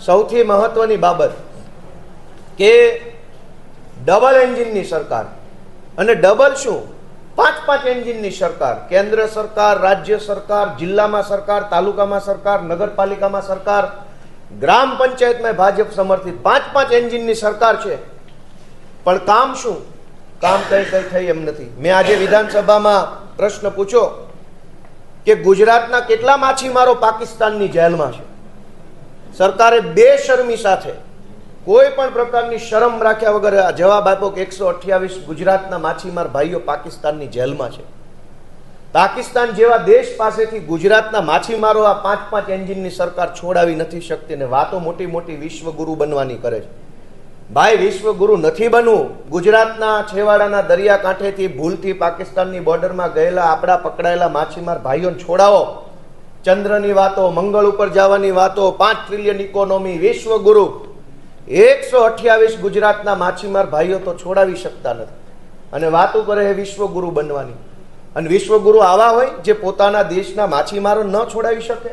સૌથી મહત્વની બાબત કે ડબલ એન્જિનની સરકાર, અને ડબલ શું, 5 એન્જિનની સરકાર, કેન્દ્ર સરકાર, રાજ્ય સરકાર, જિલ્લામાં સરકાર, તાલુકામાં સરકાર, નગરપાલિકામાં સરકાર, ગ્રામ પંચાયતમાં ભાજપ સમર્થિત 5 એન્જિનની સરકાર છે. પણ કામ શું? કામ કઈ થઈ એમ નથી. મેં આજે વિધાનસભામાં પ્રશ્ન પૂછ્યો કે ગુજરાતના કેટલા માછીમારો પાકિસ્તાનની જેલમાં છે. સરકારે બેશરમી સાથે કોઈ પણ પ્રકારની શરમ રાખ્યા વગર જવાબ આપ્યો કે 128 ગુજરાતના માછીમાર ભાઈઓ પાકિસ્તાનની જેલમાં છે. પાકિસ્તાન જેવા દેશ પાસેથી ગુજરાતના માછીમારો આ 5 એન્જિનની સરકાર છોડાવી નથી શકતી ને વાતો મોટી મોટી વિશ્વગુરુ બનવાની કરે છે. ભાઈ, વિશ્વગુરુ નથી બનવું. ગુજરાતના છેવાડાના દરિયાકાંઠેથી ભૂલથી પાકિસ્તાનની બોર્ડરમાં ગયેલા આપણા પકડાયેલા માછીમાર ભાઈઓને છોડાવો. ચંદ્રની વાતો, મંગળ ઉપર જવાની વાતો, 5 ટ્રિલિયન ઇકોનોમી, વિશ્વગુરુ, 128 ગુજરાતના માછીમાર ભાઈઓ તો છોડાવી શકતા નથી અને વાતો કરે છે વિશ્વગુરુ બનવાની. અને વિશ્વગુરુ આવા હોય જે પોતાના દેશના માછીમારો ન છોડાવી શકે.